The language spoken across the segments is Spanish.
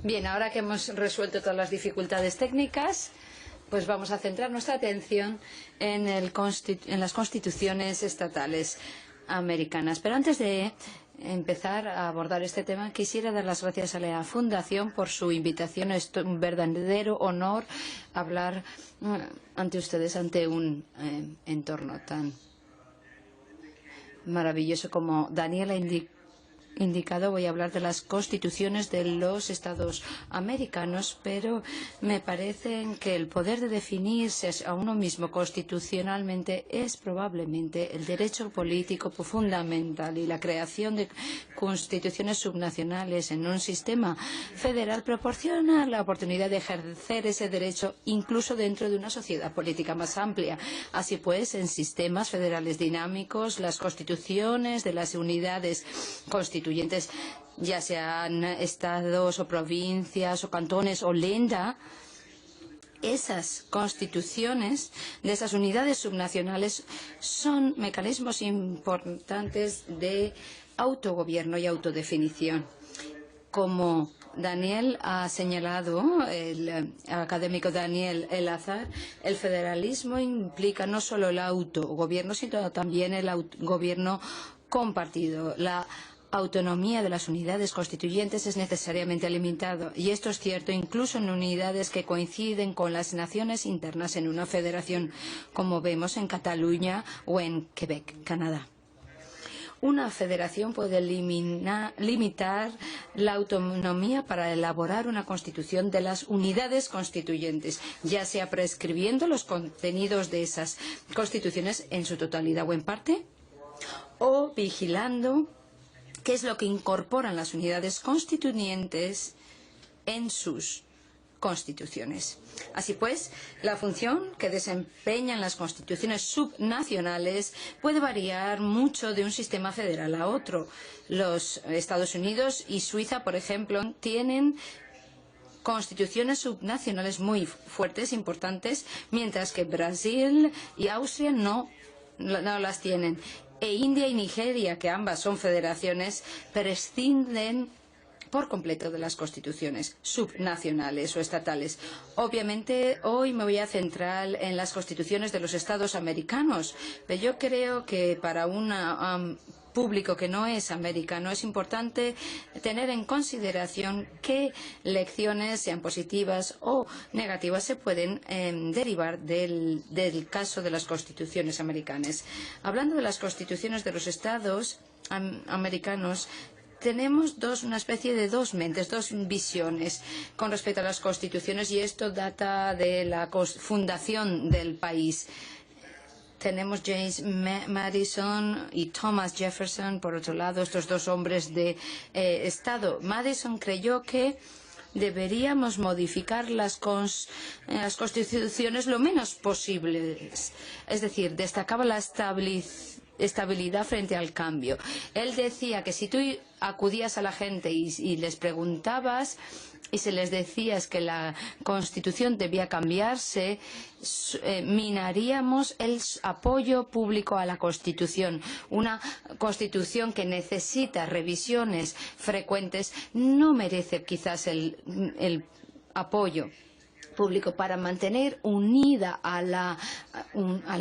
Bien, ahora que hemos resuelto todas las dificultades técnicas, pues vamos a centrar nuestra atención en las constituciones estatales americanas. Pero antes de empezar a abordar este tema, quisiera dar las gracias a la Fundación por su invitación. Es un verdadero honor hablar ante ustedes, ante un entorno tan maravilloso. Como Daniel ha indicado, voy a hablar de las constituciones de los Estados americanos, pero me parece que el poder de definirse a uno mismo constitucionalmente es probablemente el derecho político fundamental, y la creación de constituciones subnacionales en un sistema federal proporciona la oportunidad de ejercer ese derecho incluso dentro de una sociedad política más amplia. Así pues, en sistemas federales dinámicos, las constituciones de las unidades constituyentes, ya sean estados o provincias o cantones o lenda, esas constituciones de esas unidades subnacionales son mecanismos importantes de autogobierno y autodefinición. Como Daniel ha señalado, el académico Daniel Elazar, el federalismo implica no solo el autogobierno, sino también el gobierno compartido. La autonomía de las unidades constituyentes es necesariamente limitada, y esto es cierto incluso en unidades que coinciden con las naciones internas en una federación, como vemos en Cataluña o en Quebec, Canadá. Una federación puede limitar la autonomía para elaborar una constitución de las unidades constituyentes, ya sea prescribiendo los contenidos de esas constituciones en su totalidad o en parte, o vigilando qué es lo que incorporan las unidades constituyentes en sus constituciones. Así pues, la función que desempeñan las constituciones subnacionales puede variar mucho de un sistema federal a otro. Los Estados Unidos y Suiza, por ejemplo, tienen constituciones subnacionales muy fuertes, importantes, mientras que Brasil y Austria no las tienen. E India y Nigeria, que ambas son federaciones, prescinden por completo de las constituciones subnacionales o estatales. Obviamente, hoy me voy a centrar en las constituciones de los Estados americanos, pero yo creo que para un público que no es americano es importante tener en consideración qué lecciones, sean positivas o negativas, se pueden derivar del caso de las constituciones americanas. Hablando de las constituciones de los Estados americanos, tenemos una especie de dos mentes, dos visiones con respecto a las constituciones, y esto data de la fundación del país. Tenemos James Madison y Thomas Jefferson, por otro lado, estos dos hombres de Estado. Madison creyó que deberíamos modificar las constituciones lo menos posible, es decir, destacaba la estabilidad frente al cambio. Él decía que si tú acudías a la gente y les preguntabas y se les decía que la Constitución debía cambiarse, minaríamos el apoyo público a la Constitución. Una Constitución que necesita revisiones frecuentes no merece quizás el apoyo público. Para mantener unida a la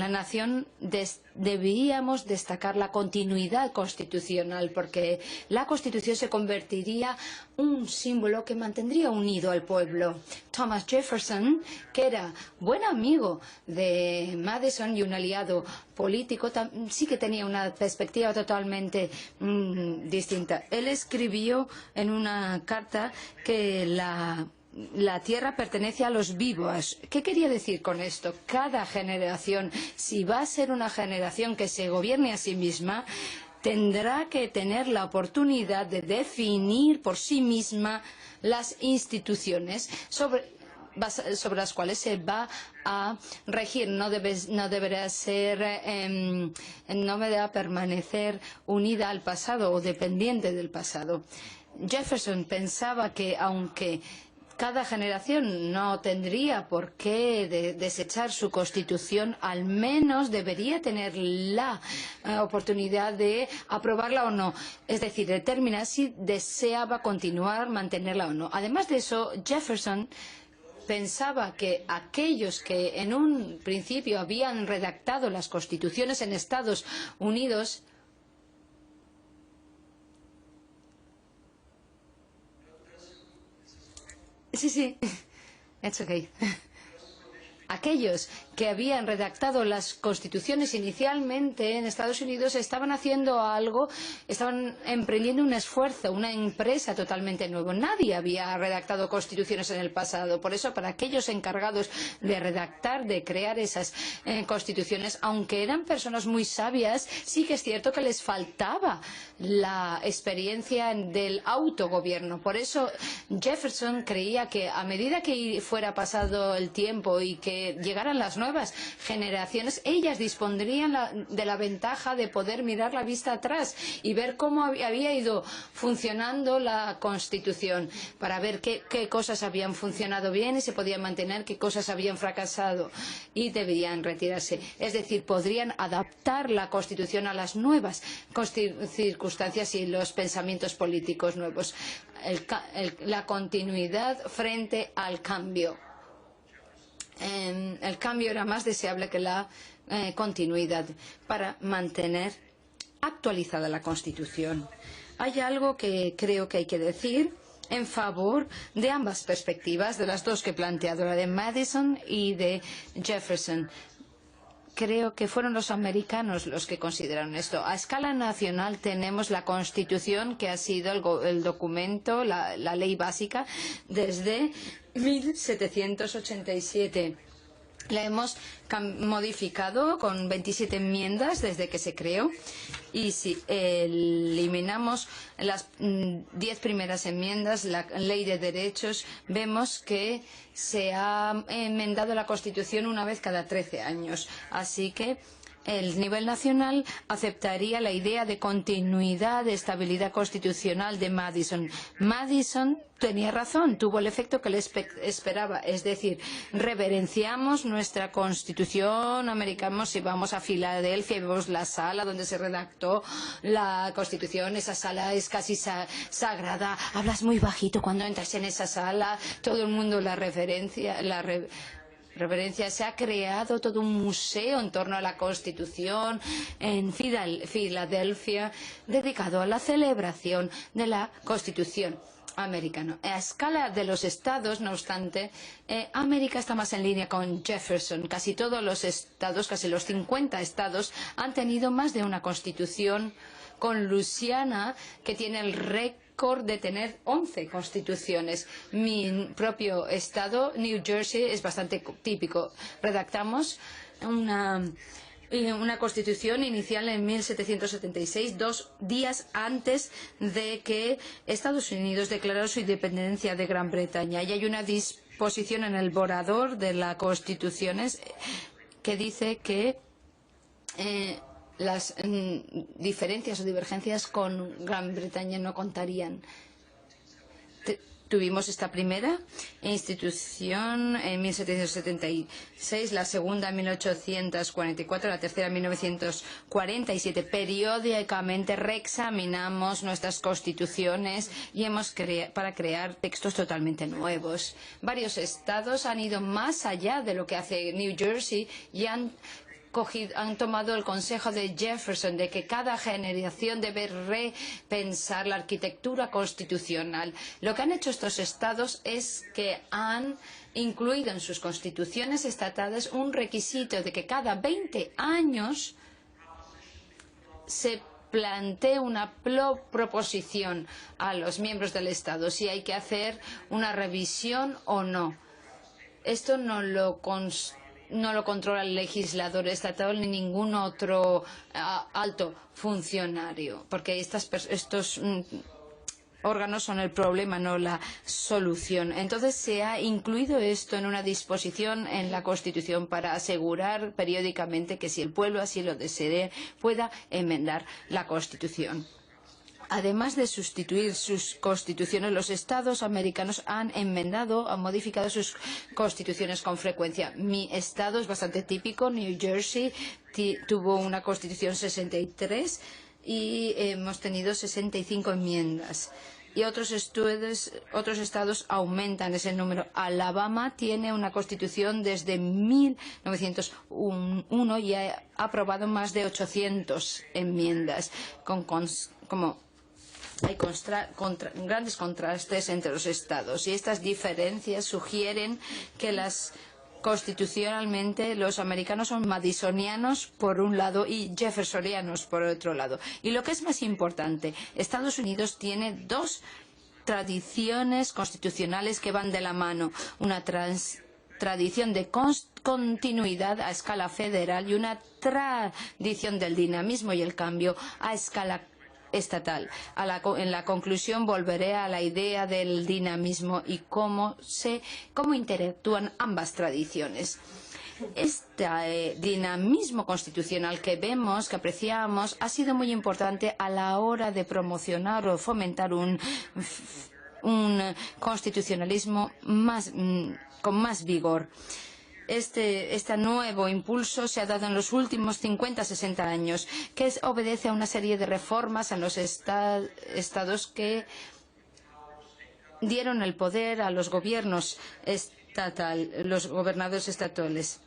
nación deberíamos destacar la continuidad constitucional, porque la Constitución se convertiría en un símbolo que mantendría unido al pueblo. Thomas Jefferson, que era buen amigo de Madison y un aliado político, sí que tenía una perspectiva totalmente distinta. Él escribió en una carta que la tierra pertenece a los vivos. ¿Qué quería decir con esto? Cada generación, si va a ser una generación que se gobierne a sí misma, tendrá que tener la oportunidad de definir por sí misma las instituciones sobre las cuales se va a regir. No deberá permanecer unida al pasado o dependiente del pasado. Jefferson pensaba que, aunque cada generación no tendría por qué desechar su constitución, al menos debería tener la oportunidad de aprobarla o no. Es decir, determinar si deseaba continuar, mantenerla o no. Además de eso, Jefferson pensaba que aquellos que en un principio habían redactado las constituciones en Estados Unidos Sí, it's okay. Aquellos que habían redactado las constituciones inicialmente en Estados Unidos estaban haciendo algo, estaban emprendiendo un esfuerzo, una empresa totalmente nueva. Nadie había redactado constituciones en el pasado. Por eso, para aquellos encargados de redactar, de crear esas constituciones, aunque eran personas muy sabias, sí que es cierto que les faltaba la experiencia del autogobierno. Por eso, Jefferson creía que a medida que fuera pasado el tiempo y que llegaran las nuevas generaciones, ellas dispondrían de la ventaja de poder mirar la vista atrás y ver cómo había ido funcionando la Constitución, para ver qué cosas habían funcionado bien y se podían mantener, qué cosas habían fracasado y deberían retirarse. Es decir, podrían adaptar la Constitución a las nuevas circunstancias y los pensamientos políticos nuevos. La continuidad frente al cambio. El cambio era más deseable que la continuidad para mantener actualizada la Constitución. Hay algo que creo que hay que decir en favor de ambas perspectivas, de las dos que he planteado, la de Madison y de Jefferson. Creo que fueron los americanos los que consideraron esto. A escala nacional tenemos la Constitución, que ha sido el documento, la ley básica, desde 1787. La hemos modificado con 27 enmiendas desde que se creó, y si eliminamos las 10 primeras enmiendas, la ley de derechos, vemos que se ha enmendado la Constitución una vez cada 13 años. Así que el nivel nacional aceptaría la idea de continuidad, de estabilidad constitucional de Madison. Madison tenía razón, tuvo el efecto que le esperaba. Es decir, reverenciamos nuestra Constitución americana. Si vamos a Filadelfia y vemos la sala donde se redactó la Constitución, esa sala es casi sagrada. Hablas muy bajito cuando entras en esa sala, todo el mundo la reverencia. Se ha creado todo un museo en torno a la Constitución en Filadelfia, dedicado a la celebración de la Constitución americana. A escala de los estados, no obstante, América está más en línea con Jefferson. Casi todos los estados, casi los 50 estados, han tenido más de una Constitución, con Luisiana, que tiene el récord de tener 11 constituciones. Mi propio estado, New Jersey, es bastante típico. Redactamos una constitución inicial en 1776, 2 días antes de que Estados Unidos declarara su independencia de Gran Bretaña. Y hay una disposición en el borrador de la Constitución que dice que las diferencias o divergencias con Gran Bretaña no contarían. Tuvimos esta primera institución en 1776, la segunda en 1844, la tercera en 1947. Periódicamente reexaminamos nuestras constituciones y para crear textos totalmente nuevos. Varios estados han ido más allá de lo que hace New Jersey y han tomado el consejo de Jefferson de que cada generación debe repensar la arquitectura constitucional. Lo que han hecho estos estados es que han incluido en sus constituciones estatales un requisito de que cada 20 años se plantee una proposición a los miembros del Estado si hay que hacer una revisión o no. Esto no lo controla el legislador estatal ni ningún otro alto funcionario, porque estos órganos son el problema, no la solución. Entonces se ha incluido esto en una disposición en la Constitución para asegurar periódicamente que, si el pueblo así lo desea, pueda enmendar la Constitución. Además de sustituir sus constituciones, los estados americanos han enmendado, han modificado sus constituciones con frecuencia. Mi estado es bastante típico, New Jersey tuvo una constitución 63 y hemos tenido 65 enmiendas. Y otros estados aumentan ese número. Alabama tiene una constitución desde 1901 y ha aprobado más de 800 enmiendas, hay grandes contrastes entre los estados, y estas diferencias sugieren que constitucionalmente los americanos son madisonianos por un lado y jeffersonianos por otro lado. Y lo que es más importante, Estados Unidos tiene dos tradiciones constitucionales que van de la mano. Una tradición de continuidad a escala federal y una tradición del dinamismo y el cambio a escala estatal. En la conclusión volveré a la idea del dinamismo y cómo interactúan ambas tradiciones. Este dinamismo constitucional que vemos, que apreciamos, ha sido muy importante a la hora de promocionar o fomentar un constitucionalismo con más vigor. Este nuevo impulso se ha dado en los últimos 50-60 años, que obedece a una serie de reformas en los estados que dieron el poder a los gobiernos los gobernadores estatales,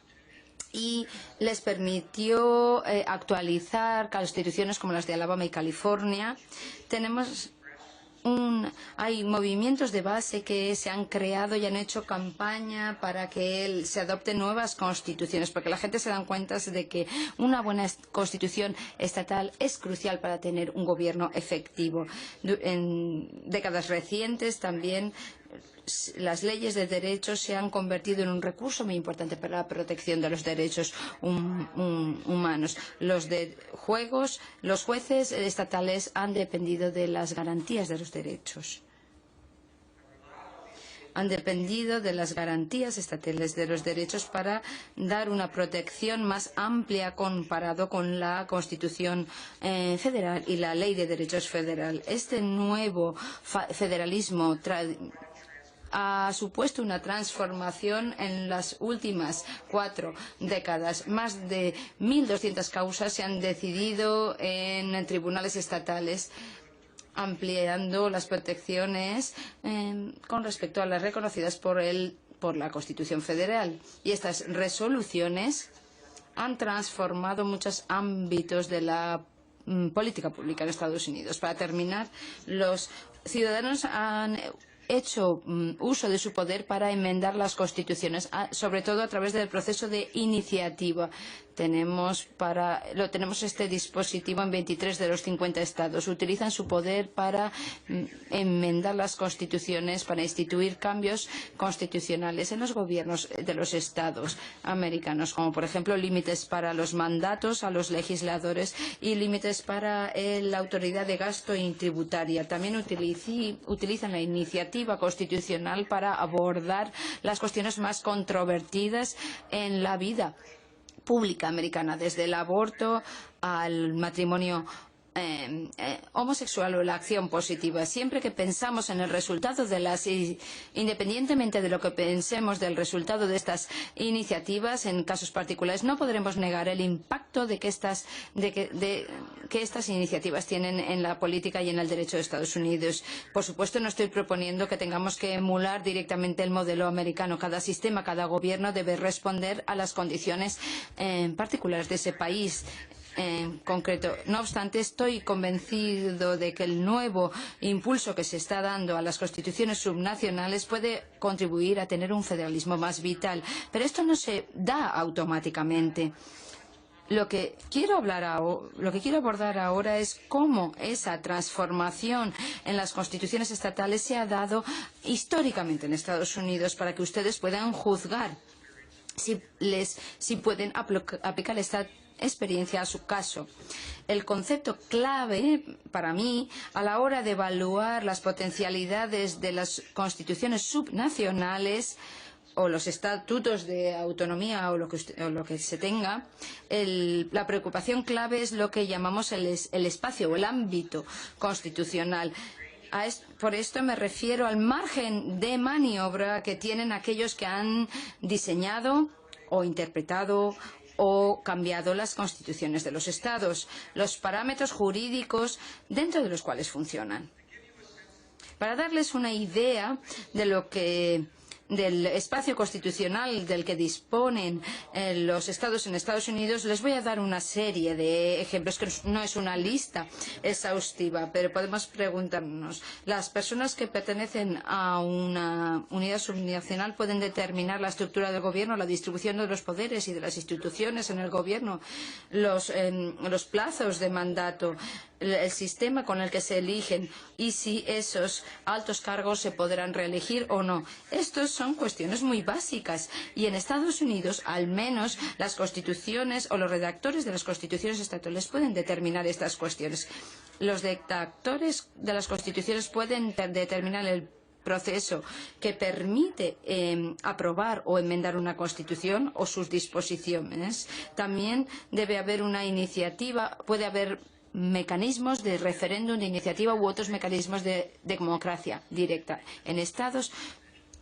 y les permitió actualizar constituciones como las de Alabama y California. Hay movimientos de base que se han creado y han hecho campaña para que se adopten nuevas constituciones, porque la gente se da cuenta de que una buena constitución estatal es crucial para tener un gobierno efectivo. En décadas recientes también las leyes de derechos se han convertido en un recurso muy importante para la protección de los derechos humanos. Los jueces estatales han dependido de las garantías de los derechos. Han dependido de las garantías estatales de los derechos para dar una protección más amplia comparado con la Constitución federal y la Ley de Derechos Federal. Este nuevo federalismo ha supuesto una transformación en las últimas 4 décadas. Más de 1.200 causas se han decidido en tribunales estatales, ampliando las protecciones con respecto a las reconocidas por la Constitución Federal. Y estas resoluciones han transformado muchos ámbitos de la política pública en Estados Unidos. Para terminar, los ciudadanos han hecho uso de su poder para enmendar las constituciones, sobre todo a través del proceso de iniciativa. Tenemos este dispositivo en 23 de los 50 estados. Utilizan su poder para enmendar las constituciones, para instituir cambios constitucionales en los gobiernos de los estados americanos, como por ejemplo límites para los mandatos a los legisladores y límites para la autoridad de gasto tributaria. También utilizan la iniciativa constitucional para abordar las cuestiones más controvertidas en la vida pública americana, desde el aborto al matrimonio homosexual o la acción positiva. Siempre que pensamos en el resultado independientemente de lo que pensemos del resultado de estas iniciativas, en casos particulares, no podremos negar el impacto que estas iniciativas tienen en la política y en el derecho de Estados Unidos. Por supuesto, no estoy proponiendo que tengamos que emular directamente el modelo americano. Cada sistema, cada gobierno debe responder a las condiciones particulares de ese país en concreto. No obstante, estoy convencido de que el nuevo impulso que se está dando a las constituciones subnacionales puede contribuir a tener un federalismo más vital. Pero esto no se da automáticamente. Lo que quiero abordar ahora es cómo esa transformación en las constituciones estatales se ha dado históricamente en Estados Unidos, para que ustedes puedan juzgar si pueden aplicar esta experiencia a su caso. El concepto clave para mí a la hora de evaluar las potencialidades de las constituciones subnacionales o los estatutos de autonomía o lo que se tenga, la preocupación clave es lo que llamamos el espacio o el ámbito constitucional. Por esto me refiero al margen de maniobra que tienen aquellos que han diseñado o interpretado o cambiado las constituciones de los estados, los parámetros jurídicos dentro de los cuales funcionan. Para darles una idea de del espacio constitucional del que disponen los estados en Estados Unidos, les voy a dar una serie de ejemplos, que no es una lista exhaustiva, pero podemos preguntarnos, ¿las personas que pertenecen a una unidad subnacional pueden determinar la estructura del gobierno, la distribución de los poderes y de las instituciones en el gobierno, los plazos de mandato, el sistema con el que se eligen y si esos altos cargos se podrán reelegir o no? Estos son cuestiones muy básicas y en Estados Unidos, al menos, las constituciones o los redactores de las constituciones estatales pueden determinar estas cuestiones. Los redactores de las constituciones pueden determinar el proceso que permite aprobar o enmendar una constitución o sus disposiciones. También debe haber una iniciativa, puede haber mecanismos de referéndum de iniciativa u otros mecanismos de democracia directa. En Estados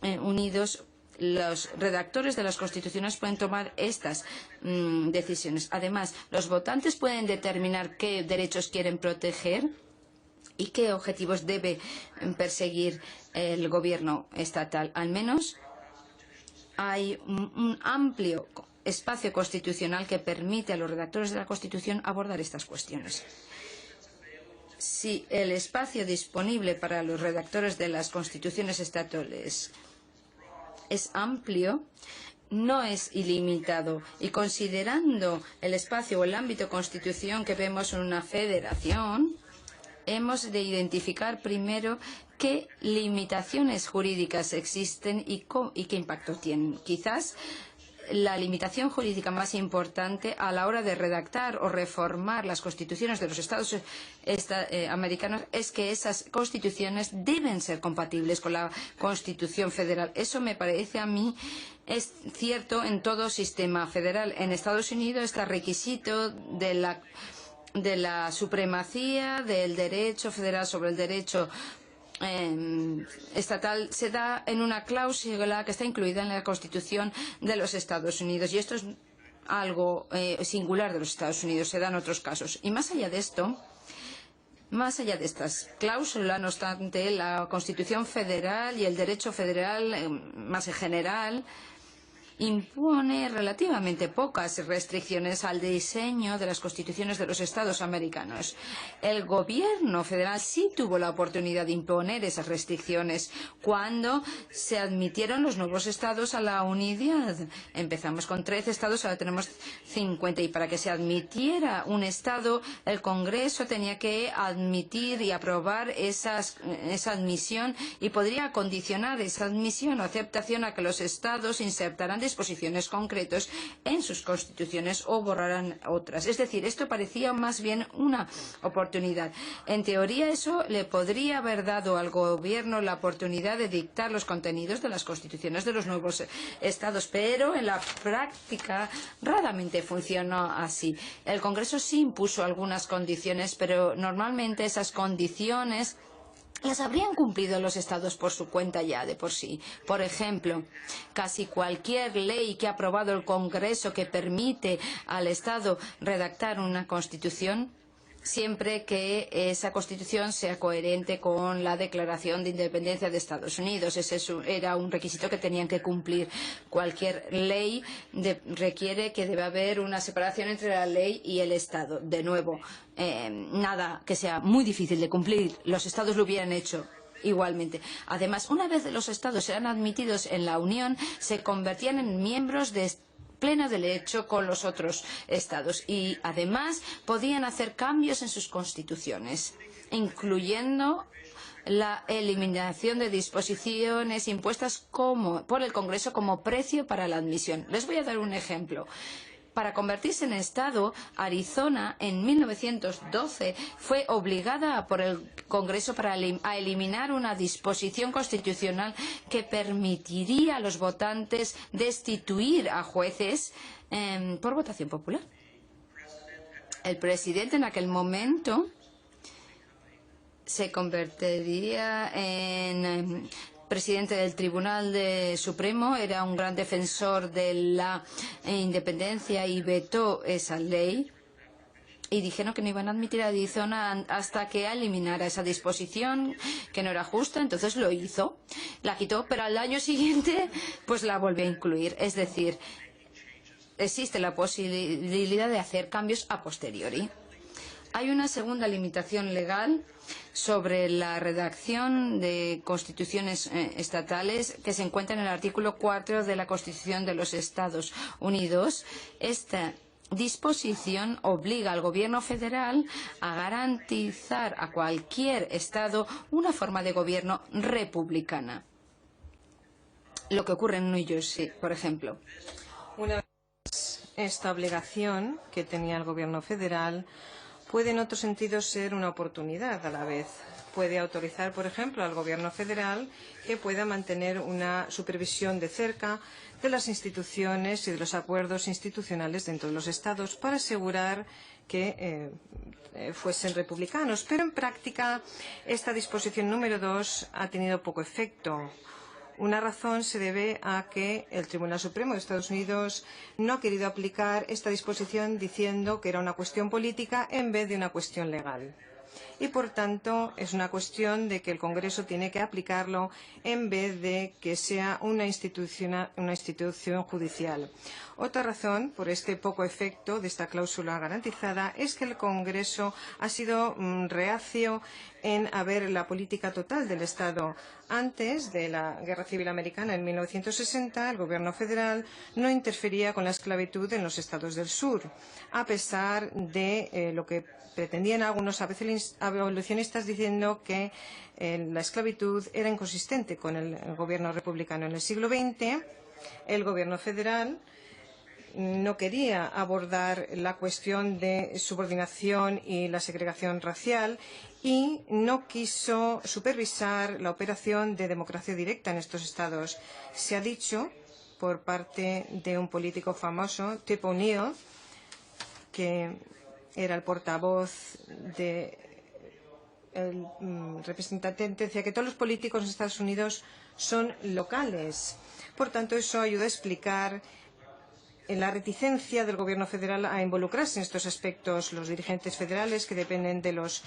Unidos, los redactores de las constituciones pueden tomar estas decisiones. Además, los votantes pueden determinar qué derechos quieren proteger y qué objetivos debe perseguir el gobierno estatal. Al menos hay un amplio espacio constitucional que permite a los redactores de la Constitución abordar estas cuestiones. Si el espacio disponible para los redactores de las constituciones estatales es amplio, no es ilimitado. Y considerando el espacio o el ámbito constitución que vemos en una federación, hemos de identificar primero qué limitaciones jurídicas existen y qué impacto tienen. Quizás la limitación jurídica más importante a la hora de redactar o reformar las constituciones de los Estados americanos es que esas constituciones deben ser compatibles con la Constitución federal. Eso me parece a mí es cierto en todo sistema federal. En Estados Unidos está requisito de la supremacía del derecho federal sobre el derecho estatal se da en una cláusula que está incluida en la Constitución de los Estados Unidos. Y esto es algo singular de los Estados Unidos, se da en otros casos. Y más allá de esto, más allá de estas cláusulas, no obstante, la Constitución federal y el derecho federal más en general impone relativamente pocas restricciones al diseño de las constituciones de los Estados americanos. El gobierno federal sí tuvo la oportunidad de imponer esas restricciones cuando se admitieron los nuevos estados a la unidad. Empezamos con 13 estados, ahora tenemos 50. Y para que se admitiera un estado, el Congreso tenía que admitir y aprobar esa admisión y podría condicionar esa admisión o aceptación a que los estados insertaran disposiciones concretas en sus constituciones o borraran otras. Es decir, esto parecía más bien una oportunidad. En teoría, eso le podría haber dado al gobierno la oportunidad de dictar los contenidos de las constituciones de los nuevos estados, pero en la práctica raramente funcionó así. El Congreso sí impuso algunas condiciones, pero normalmente esas condiciones las habrían cumplido los estados por su cuenta ya de por sí. Por ejemplo, casi cualquier ley que ha aprobado el Congreso que permite al Estado redactar una constitución, siempre que esa constitución sea coherente con la Declaración de Independencia de Estados Unidos. Ese era un requisito que tenían que cumplir. Cualquier ley requiere que debe haber una separación entre la ley y el Estado. De nuevo, nada que sea muy difícil de cumplir. Los Estados lo hubieran hecho igualmente. Además, una vez los Estados eran admitidos en la Unión, se convertían en miembros de pleno derecho con los otros estados y además podían hacer cambios en sus constituciones, incluyendo la eliminación de disposiciones impuestas por el Congreso como precio para la admisión. Les voy a dar un ejemplo. Para convertirse en Estado, Arizona en 1912 fue obligada por el Congreso a eliminar una disposición constitucional que permitiría a los votantes destituir a jueces por votación popular. El presidente en aquel momento se convertiría en presidente del Tribunal Supremo, era un gran defensor de la independencia y vetó esa ley. Y dijeron que no iban a admitir a Arizona hasta que eliminara esa disposición, que no era justa, entonces lo hizo. La quitó, pero al año siguiente pues la volvió a incluir. Es decir, existe la posibilidad de hacer cambios a posteriori. Hay una segunda limitación legal sobre la redacción de constituciones estatales que se encuentra en el artículo 4 de la Constitución de los Estados Unidos. Esta disposición obliga al gobierno federal a garantizar a cualquier estado una forma de gobierno republicana. Lo que ocurre en New Jersey, por ejemplo. Una vez esta obligación que tenía el gobierno federal puede en otro sentido ser una oportunidad a la vez. Puede autorizar, por ejemplo, al gobierno federal que pueda mantener una supervisión de cerca de las instituciones y de los acuerdos institucionales dentro de los estados para asegurar que fuesen republicanos. Pero en práctica esta disposición número 2 ha tenido poco efecto. Una razón se debe a que el Tribunal Supremo de Estados Unidos no ha querido aplicar esta disposición diciendo que era una cuestión política en vez de una cuestión legal. Y, por tanto, es una cuestión de que el Congreso tiene que aplicarlo en vez de que sea una institución judicial. Otra razón por este poco efecto de esta cláusula garantizada es que el Congreso ha sido reacio en haber la política total del Estado. Antes de la Guerra Civil Americana, en 1960, el Gobierno federal no interfería con la esclavitud en los estados del sur, a pesar de lo que pretendían algunos abolicionistas diciendo que la esclavitud era inconsistente con el gobierno republicano. En el siglo XX, el Gobierno federal no quería abordar la cuestión de subordinación y la segregación racial y no quiso supervisar la operación de democracia directa en estos estados. Se ha dicho por parte de un político famoso, Tip O'Neill, que era el portavoz del representante, decía que todos los políticos en Estados Unidos son locales. Por tanto, eso ayuda a explicar la reticencia del Gobierno federal a involucrarse en estos aspectos. Los dirigentes federales, que dependen de los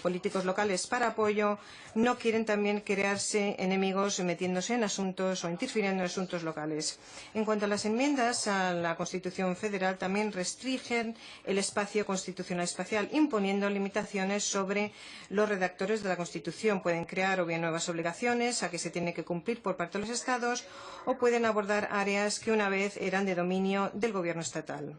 políticos locales para apoyo, no quieren también crearse enemigos metiéndose en asuntos o interfiriendo en asuntos locales. En cuanto a las enmiendas a la Constitución federal, también restringen el espacio constitucional espacial, imponiendo limitaciones sobre los redactores de la Constitución. Pueden crear o bien nuevas obligaciones a que se tiene que cumplir por parte de los estados o pueden abordar áreas que una vez eran de dominio del gobierno estatal.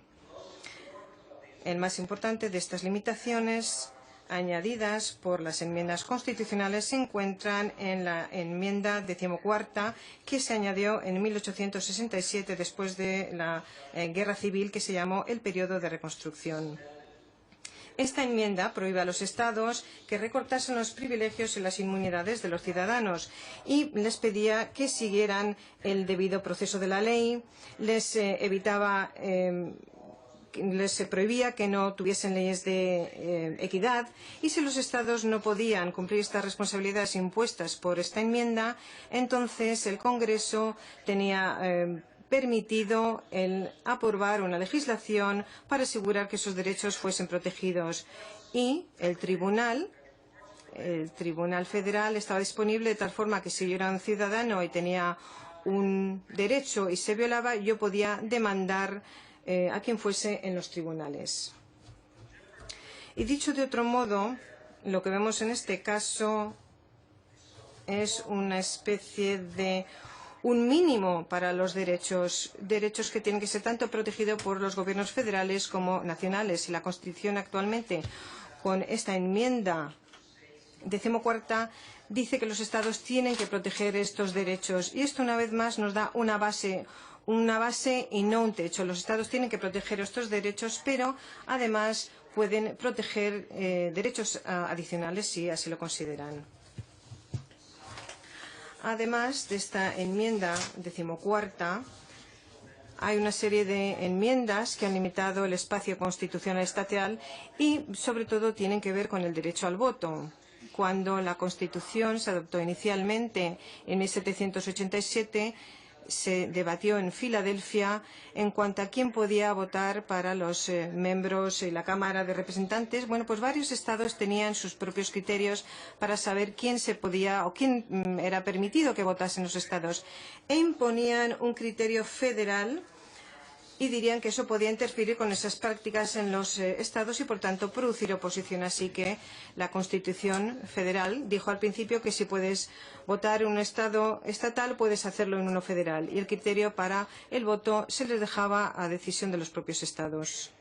El más importante de estas limitaciones añadidas por las enmiendas constitucionales se encuentran en la enmienda 14ª que se añadió en 1867 después de la Guerra Civil, que se llamó el periodo de reconstrucción. Esta enmienda prohíbe a los estados que recortasen los privilegios y las inmunidades de los ciudadanos y les pedía que siguieran el debido proceso de la ley, les prohibía que no tuviesen leyes de equidad, y si los estados no podían cumplir estas responsabilidades impuestas por esta enmienda, entonces el Congreso tenía permitido el aprobar una legislación para asegurar que esos derechos fuesen protegidos. Y el Tribunal Federal estaba disponible de tal forma que si yo era un ciudadano y tenía un derecho y se violaba, yo podía demandar a quien fuese en los tribunales. Y dicho de otro modo, lo que vemos en este caso es una especie de un mínimo para los derechos que tienen que ser tanto protegidos por los gobiernos federales como nacionales. Y la Constitución actualmente, con esta enmienda 14ª, dice que los estados tienen que proteger estos derechos. Y esto, una vez más, nos da una base, una base y no un techo. Los Estados tienen que proteger estos derechos, pero además pueden proteger derechos adicionales si así lo consideran. Además de esta enmienda 14ª, hay una serie de enmiendas que han limitado el espacio constitucional estatal y, sobre todo, tienen que ver con el derecho al voto. Cuando la Constitución se adoptó inicialmente en 1787, se debatió en Filadelfia en cuanto a quién podía votar para los miembros de la Cámara de Representantes. Bueno, pues varios estados tenían sus propios criterios para saber quién se podía o quién era permitido que votase en los estados e imponían un criterio federal y dirían que eso podía interferir con esas prácticas en los estados y, por tanto, producir oposición. Así que la Constitución federal dijo al principio que si puedes votar en un estado estatal, puedes hacerlo en uno federal. Y el criterio para el voto se les dejaba a decisión de los propios estados.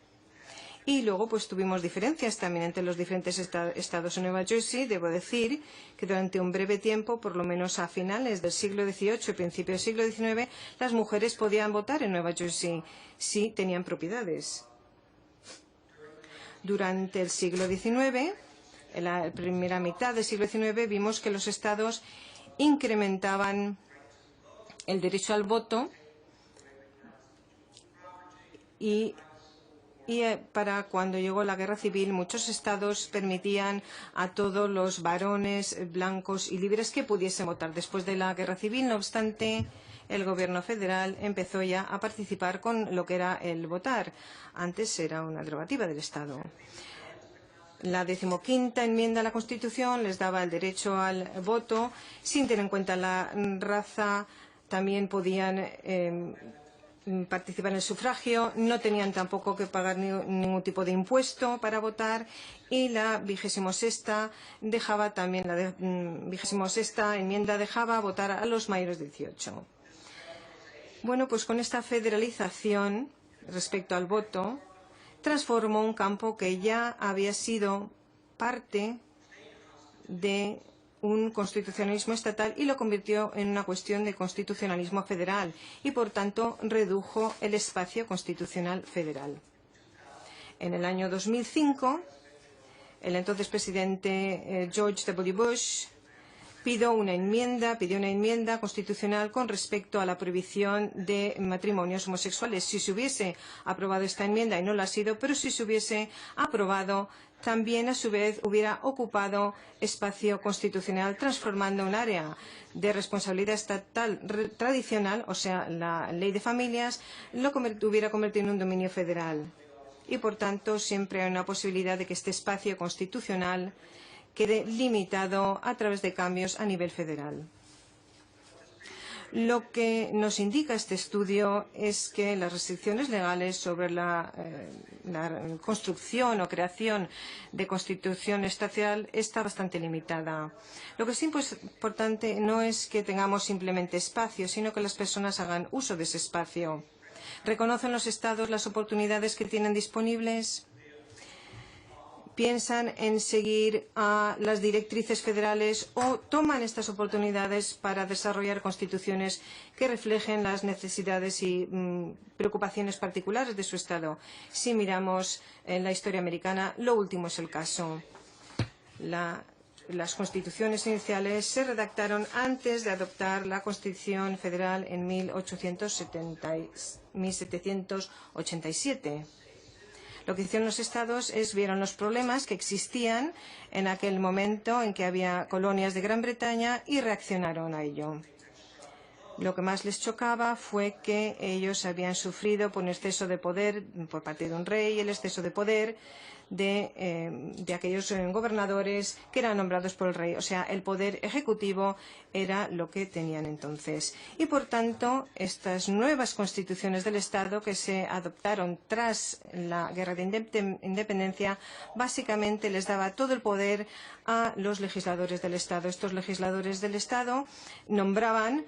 Y luego pues tuvimos diferencias también entre los diferentes estados. En Nueva Jersey, debo decir que durante un breve tiempo, por lo menos a finales del siglo XVIII y principios del siglo XIX, las mujeres podían votar en Nueva Jersey si tenían propiedades. Durante el siglo XIX, en la primera mitad del siglo XIX, vimos que los estados incrementaban el derecho al voto y para cuando llegó la guerra civil, muchos estados permitían a todos los varones blancos y libres que pudiesen votar. Después de la guerra civil, no obstante, el gobierno federal empezó ya a participar con lo que era el votar. Antes era una derogativa del Estado. La 15ª enmienda a la Constitución les daba el derecho al voto sin tener en cuenta la raza. También podían participar en el sufragio, no tenían tampoco que pagar ningún tipo de impuesto para votar y la 26ª dejaba también, la 26ª enmienda dejaba votar a los mayores de 18. Bueno, pues con esta federalización respecto al voto, transformó un campo que ya había sido parte de un constitucionalismo estatal y lo convirtió en una cuestión de constitucionalismo federal y, por tanto, redujo el espacio constitucional federal. En el año 2005, el entonces presidente George W. Bush pidió una enmienda constitucional con respecto a la prohibición de matrimonios homosexuales. Si se hubiese aprobado esta enmienda, y no lo ha sido, pero si se hubiese aprobado, también a su vez hubiera ocupado espacio constitucional, transformando un área de responsabilidad estatal tradicional, o sea, la ley de familias, lo hubiera convertido en un dominio federal. Y, por tanto, siempre hay una posibilidad de que este espacio constitucional quede limitado a través de cambios a nivel federal. Lo que nos indica este estudio es que las restricciones legales sobre la construcción o creación de constitución estatal está bastante limitada. Lo que es importante no es que tengamos simplemente espacio, sino que las personas hagan uso de ese espacio. ¿Reconocen los estados las oportunidades que tienen disponibles? ¿Piensan en seguir a las directrices federales o toman estas oportunidades para desarrollar constituciones que reflejen las necesidades y preocupaciones particulares de su Estado? Si miramos en la historia americana, lo último es el caso. Las constituciones iniciales se redactaron antes de adoptar la Constitución Federal en 1787. Lo que hicieron los estados es vieron los problemas que existían en aquel momento en que había colonias de Gran Bretaña y reaccionaron a ello. Lo que más les chocaba fue que ellos habían sufrido por un exceso de poder por parte de un rey, el exceso de poder de aquellos gobernadores que eran nombrados por el rey. O sea, el poder ejecutivo era lo que tenían entonces. Y, por tanto, estas nuevas constituciones del Estado que se adoptaron tras la Guerra de Independencia, básicamente les daba todo el poder a los legisladores del Estado. Estos legisladores del Estado nombraban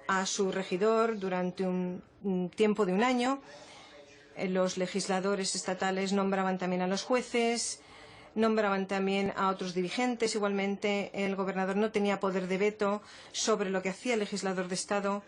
a su regidor durante un tiempo de un año. Los legisladores estatales nombraban también a los jueces, nombraban también a otros dirigentes. Igualmente, el gobernador no tenía poder de veto sobre lo que hacía el legislador de Estado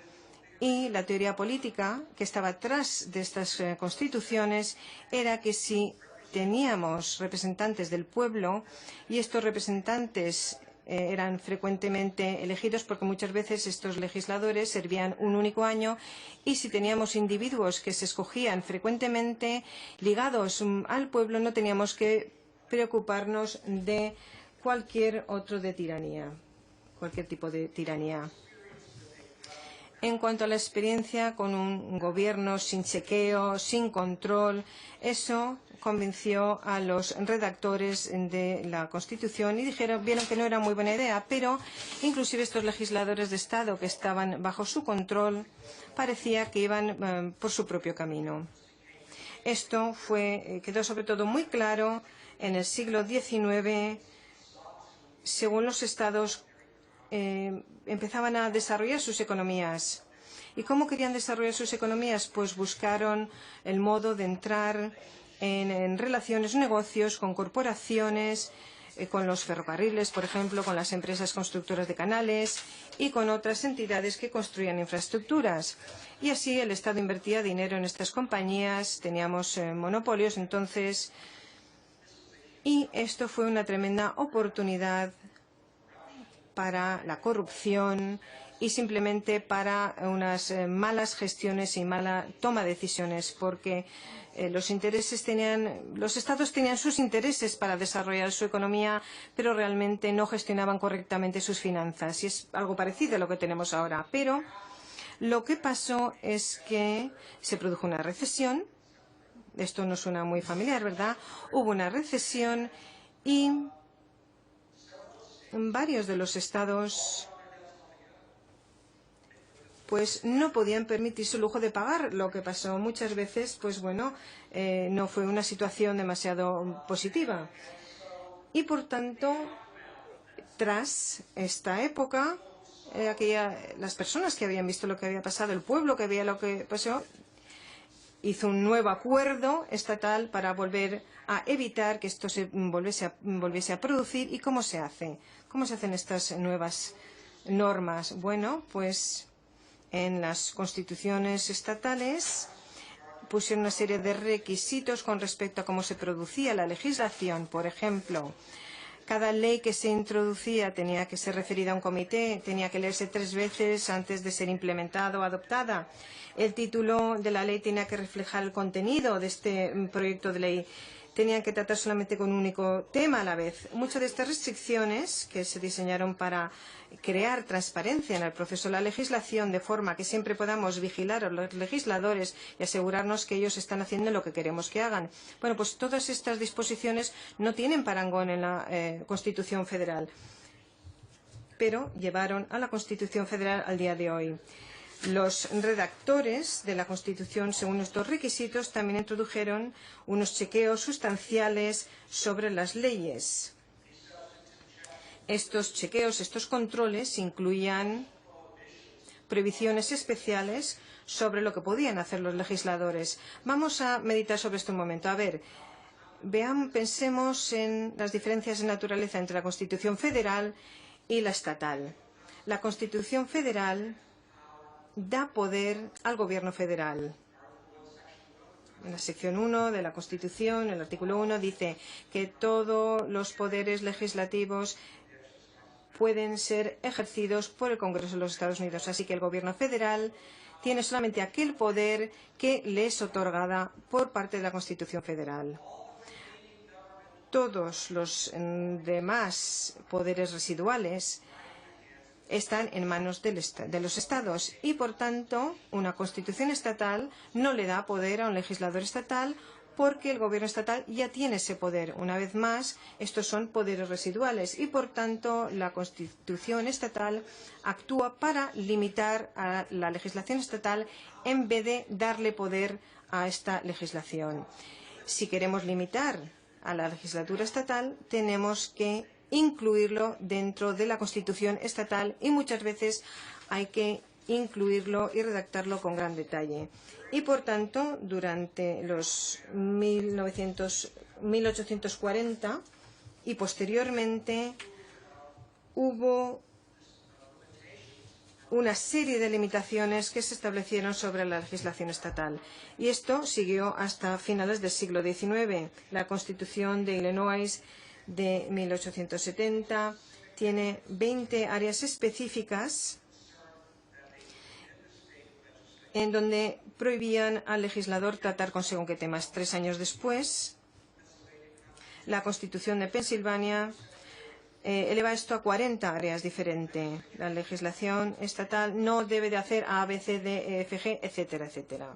Y la teoría política que estaba atrás de estas constituciones era que si teníamos representantes del pueblo y estos representantes eran frecuentemente elegidos porque muchas veces estos legisladores servían un único año, y si teníamos individuos que se escogían frecuentemente ligados al pueblo, no teníamos que preocuparnos de cualquier otro de tiranía, cualquier tipo de tiranía. En cuanto a la experiencia con un gobierno sin chequeo, sin control, eso convenció a los redactores de la Constitución y vieron que no era muy buena idea, pero inclusive estos legisladores de Estado que estaban bajo su control parecía que iban por su propio camino. Esto quedó sobre todo muy claro en el siglo XIX, según los estados empezaban a desarrollar sus economías. ¿Y cómo querían desarrollar sus economías? Pues buscaron el modo de entrar en relaciones, negocios con corporaciones, con los ferrocarriles, por ejemplo, con las empresas constructoras de canales y con otras entidades que construían infraestructuras. Y así el Estado invertía dinero en estas compañías, teníamos monopolios entonces, y esto fue una tremenda oportunidad para la corrupción y simplemente para unas malas gestiones y mala toma de decisiones, porque los estados tenían sus intereses para desarrollar su economía, pero realmente no gestionaban correctamente sus finanzas. Y es algo parecido a lo que tenemos ahora. Pero lo que pasó es que se produjo una recesión. Esto no suena muy familiar, ¿verdad? Hubo una recesión y varios de los estados pues no podían permitirse el lujo de pagar lo que pasó. Muchas veces, pues bueno, no fue una situación demasiado positiva. Y por tanto, tras esta época, las personas que habían visto lo que había pasado, el pueblo que veía lo que pasó, hizo un nuevo acuerdo estatal para volver a evitar que esto se volviese a producir. ¿Y cómo se hace? ¿Cómo se hacen estas nuevas normas? Bueno, pues en las constituciones estatales pusieron una serie de requisitos con respecto a cómo se producía la legislación. Por ejemplo, cada ley que se introducía tenía que ser referida a un comité, tenía que leerse 3 veces antes de ser implementada o adoptada. El título de la ley tenía que reflejar el contenido de este proyecto de ley. Tenían que tratar solamente con un único tema a la vez. Muchas de estas restricciones que se diseñaron para crear transparencia en el proceso de la legislación, de forma que siempre podamos vigilar a los legisladores y asegurarnos que ellos están haciendo lo que queremos que hagan. Bueno, pues todas estas disposiciones no tienen parangón en la Constitución Federal, pero llevaron a la Constitución Federal al día de hoy. Los redactores de la Constitución, según estos requisitos, también introdujeron unos chequeos sustanciales sobre las leyes. Estos chequeos, estos controles, incluían prohibiciones especiales sobre lo que podían hacer los legisladores. Vamos a meditar sobre esto un momento. A ver, pensemos en las diferencias de naturaleza entre la Constitución Federal y la estatal. La Constitución Federal da poder al gobierno federal. En la sección 1 de la Constitución, el artículo 1, dice que todos los poderes legislativos pueden ser ejercidos por el Congreso de los Estados Unidos. Así que el gobierno federal tiene solamente aquel poder que le es otorgada por parte de la Constitución Federal. Todos los demás poderes residuales están en manos de los estados y, por tanto, una constitución estatal no le da poder a un legislador estatal porque el gobierno estatal ya tiene ese poder. Una vez más, estos son poderes residuales y, por tanto, la constitución estatal actúa para limitar a la legislación estatal en vez de darle poder a esta legislación. Si queremos limitar a la legislatura estatal, tenemos que incluirlo dentro de la Constitución estatal y muchas veces hay que incluirlo y redactarlo con gran detalle. Y, por tanto, durante los 1840 y posteriormente hubo una serie de limitaciones que se establecieron sobre la legislación estatal. Y esto siguió hasta finales del siglo XIX. La Constitución de Illinois de 1870 tiene 20 áreas específicas en donde prohibían al legislador tratar con según qué temas. 3 años después, la Constitución de Pensilvania eleva esto a 40 áreas diferentes. La legislación estatal no debe de hacer A, B, C, D, E, F, G, etcétera, etcétera.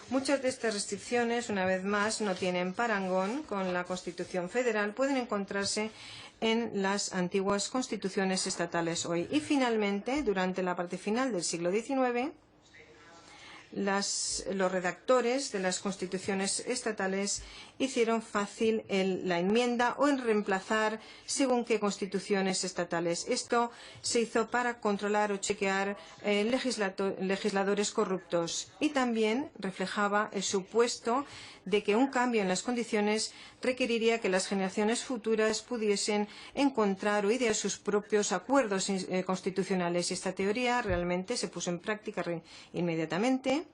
Muchas de estas restricciones, una vez más, no tienen parangón con la Constitución federal, pueden encontrarse en las antiguas constituciones estatales hoy. Y finalmente, durante la parte final del siglo XIX, los redactores de las constituciones estatales hicieron fácil la enmienda o en reemplazar según qué constituciones estatales. Esto se hizo para controlar o chequear legisladores corruptos y también reflejaba el supuesto de que un cambio en las condiciones requeriría que las generaciones futuras pudiesen encontrar o idear sus propios acuerdos constitucionales. Y esta teoría realmente se puso en práctica inmediatamente.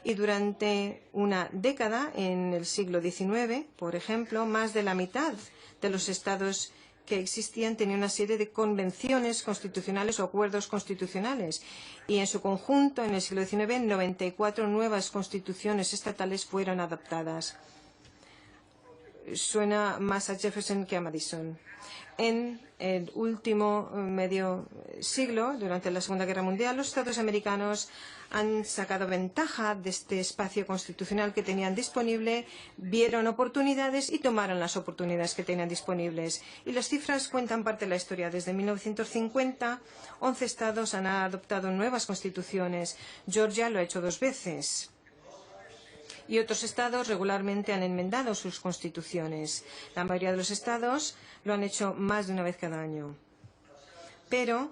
Y durante una década, en el siglo XIX, por ejemplo, más de la mitad de los estados que existían tenían una serie de convenciones constitucionales o acuerdos constitucionales. Y en su conjunto, en el siglo XIX, 94 nuevas constituciones estatales fueron adoptadas. Suena más a Jefferson que a Madison. En el último medio siglo, durante la Segunda Guerra Mundial, los estados americanos han sacado ventaja de este espacio constitucional que tenían disponible, vieron oportunidades y tomaron las oportunidades que tenían disponibles. Y las cifras cuentan parte de la historia. Desde 1950, 11 estados han adoptado nuevas constituciones. Georgia lo ha hecho 2 veces. Y otros estados regularmente han enmendado sus constituciones. La mayoría de los estados lo han hecho más de una vez cada año. Pero,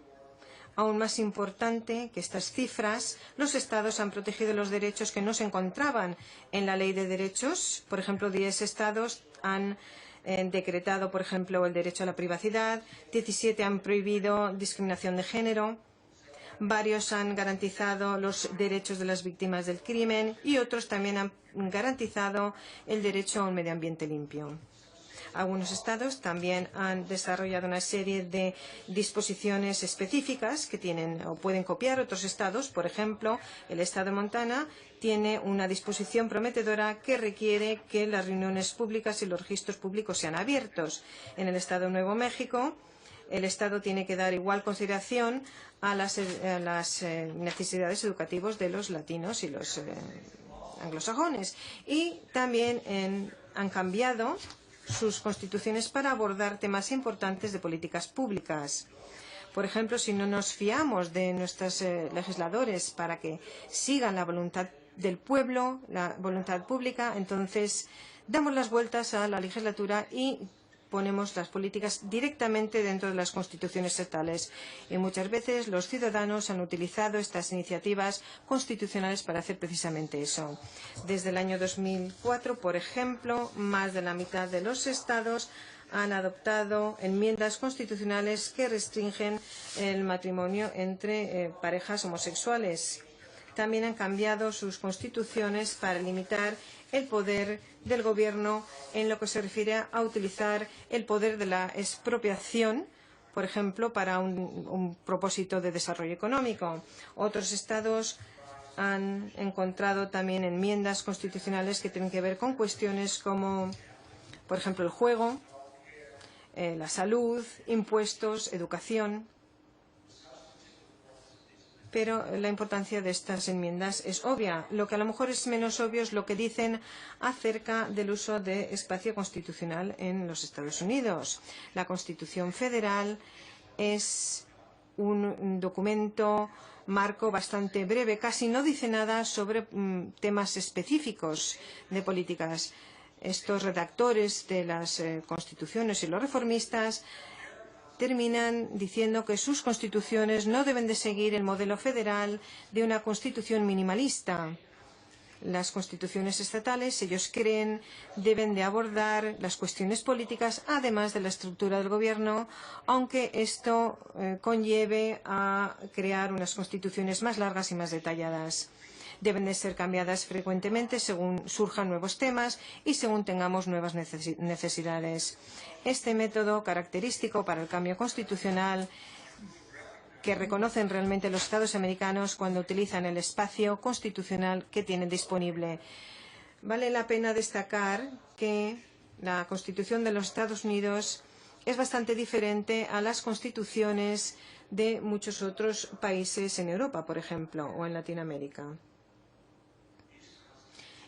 aún más importante que estas cifras, los estados han protegido los derechos que no se encontraban en la ley de derechos. Por ejemplo, 10 estados han decretado, por ejemplo, el derecho a la privacidad, 17 han prohibido discriminación de género. Varios han garantizado los derechos de las víctimas del crimen y otros también han garantizado el derecho a un medio ambiente limpio. Algunos estados también han desarrollado una serie de disposiciones específicas que tienen o pueden copiar otros estados. Por ejemplo, el estado de Montana tiene una disposición prometedora que requiere que las reuniones públicas y los registros públicos sean abiertos. En el estado de Nuevo México, el Estado tiene que dar igual consideración a las necesidades educativas de los latinos y los anglosajones. Y también han cambiado sus constituciones para abordar temas importantes de políticas públicas. Por ejemplo, si no nos fiamos de nuestros legisladores para que sigan la voluntad del pueblo, la voluntad pública, entonces damos las vueltas a la legislatura y ponemos las políticas directamente dentro de las constituciones estatales. Y muchas veces los ciudadanos han utilizado estas iniciativas constitucionales para hacer precisamente eso. Desde el año 2004, por ejemplo, más de la mitad de los estados han adoptado enmiendas constitucionales que restringen el matrimonio entre parejas homosexuales. También han cambiado sus constituciones para limitar el poder del gobierno en lo que se refiere a utilizar el poder de la expropiación, por ejemplo, para un propósito de desarrollo económico. Otros estados han encontrado también enmiendas constitucionales que tienen que ver con cuestiones como, por ejemplo, el juego, la salud, impuestos, educación. Pero la importancia de estas enmiendas es obvia. Lo que a lo mejor es menos obvio es lo que dicen acerca del uso de espacio constitucional en los Estados Unidos. La Constitución Federal es un documento marco bastante breve, casi no dice nada sobre temas específicos de políticas. Estos redactores de las constituciones y los reformistas terminan diciendo que sus constituciones no deben de seguir el modelo federal de una constitución minimalista. Las constituciones estatales, ellos creen, deben de abordar las cuestiones políticas, además de la estructura del gobierno, aunque esto conlleve a crear unas constituciones más largas y más detalladas. Deben de ser cambiadas frecuentemente según surjan nuevos temas y según tengamos nuevas necesidades. Este método característico para el cambio constitucional que reconocen realmente los Estados americanos cuando utilizan el espacio constitucional que tienen disponible. Vale la pena destacar que la Constitución de los Estados Unidos es bastante diferente a las constituciones de muchos otros países en Europa, por ejemplo, o en Latinoamérica.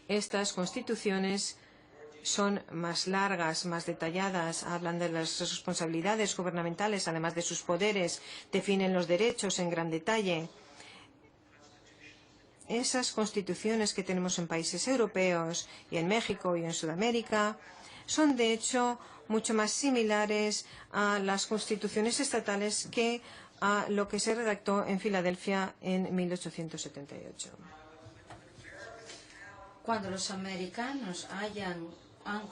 Estas constituciones son más largas, más detalladas, hablan de las responsabilidades gubernamentales, además de sus poderes, definen los derechos en gran detalle. Esas constituciones que tenemos en países europeos y en México y en Sudamérica son, de hecho, mucho más similares a las constituciones estatales que a lo que se redactó en Filadelfia en 1878. Cuando los americanos han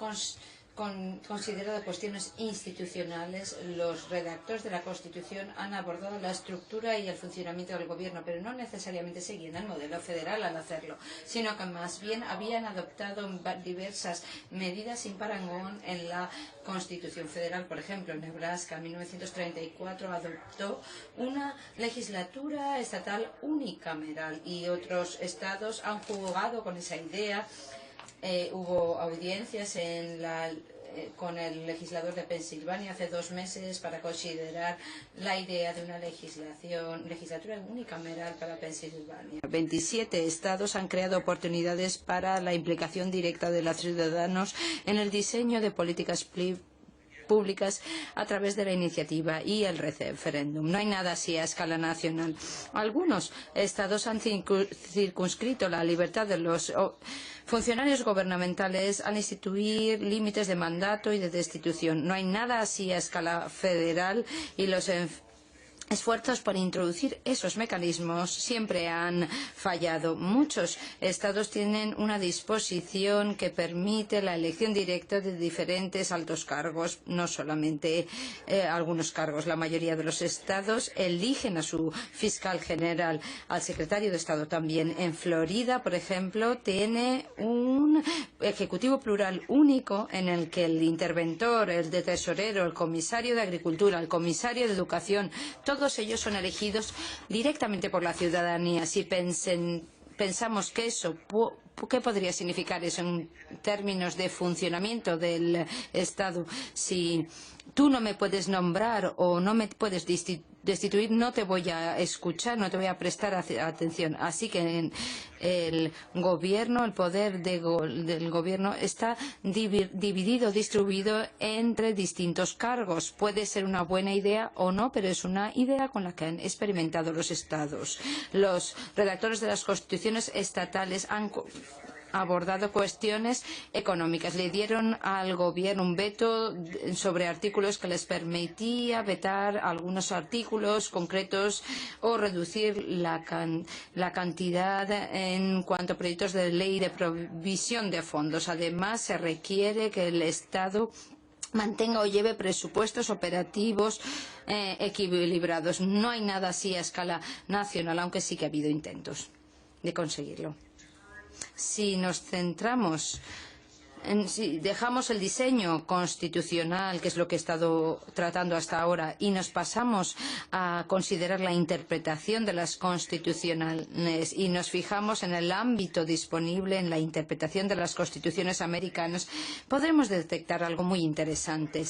considerado cuestiones institucionales, los redactores de la Constitución han abordado la estructura y el funcionamiento del gobierno, pero no necesariamente seguían el modelo federal al hacerlo, sino que más bien habían adoptado diversas medidas sin parangón en la Constitución federal. Por ejemplo, Nebraska en 1934 adoptó una legislatura estatal unicameral y otros estados han jugado con esa idea. Hubo audiencias con el legislador de Pensilvania hace 2 meses para considerar la idea de una legislatura unicameral para Pensilvania. 27 estados han creado oportunidades para la implicación directa de los ciudadanos en el diseño de políticas públicas a través de la iniciativa y el referéndum. No hay nada así a escala nacional. Algunos estados han circunscrito la libertad de los funcionarios gubernamentales al instituir límites de mandato y de destitución. No hay nada así a escala federal y los esfuerzos por introducir esos mecanismos siempre han fallado. Muchos estados tienen una disposición que permite la elección directa de diferentes altos cargos, no solamente algunos cargos. La mayoría de los estados eligen a su fiscal general, al secretario de Estado también. En Florida, por ejemplo, tiene un ejecutivo plural único en el que el interventor, el de tesorero, el comisario de Agricultura, el comisario de Educación, todos ellos son elegidos directamente por la ciudadanía. Si pensamos que eso, ¿qué podría significar eso en términos de funcionamiento del Estado? Si tú no me puedes nombrar o no me puedes destituir, no te voy a escuchar, no te voy a prestar atención. Así que el gobierno, el poder del gobierno está distribuido entre distintos cargos. Puede ser una buena idea o no, pero es una idea con la que han experimentado los estados. Los redactores de las constituciones estatales han abordado cuestiones económicas. Le dieron al gobierno un veto sobre artículos que les permitía vetar algunos artículos concretos o reducir la cantidad en cuanto a proyectos de ley de provisión de fondos. Además, se requiere que el Estado mantenga o lleve presupuestos operativos equilibrados. No hay nada así a escala nacional, aunque sí que ha habido intentos de conseguirlo. Si nos centramos si dejamos el diseño constitucional, que es lo que he estado tratando hasta ahora, y nos pasamos a considerar la interpretación de las constitucionales y nos fijamos en el ámbito disponible en la interpretación de las constituciones americanas, podremos detectar algo muy interesante.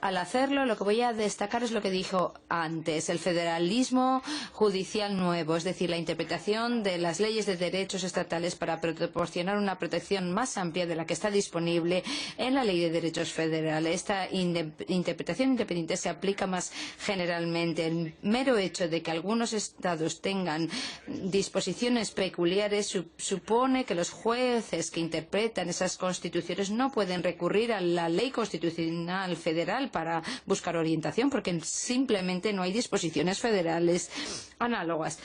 Al hacerlo, lo que voy a destacar es lo que dijo antes, el federalismo judicial nuevo, es decir, la interpretación de las leyes de derechos estatales para proporcionar una protección más amplia de la que está disponible en la Ley de Derechos Federales. Esta interpretación independiente se aplica más generalmente. El mero hecho de que algunos estados tengan disposiciones peculiares supone que los jueces que interpretan esas constituciones no pueden recurrir a la ley constitucional federal para buscar orientación, porque simplemente no hay disposiciones federales análogas.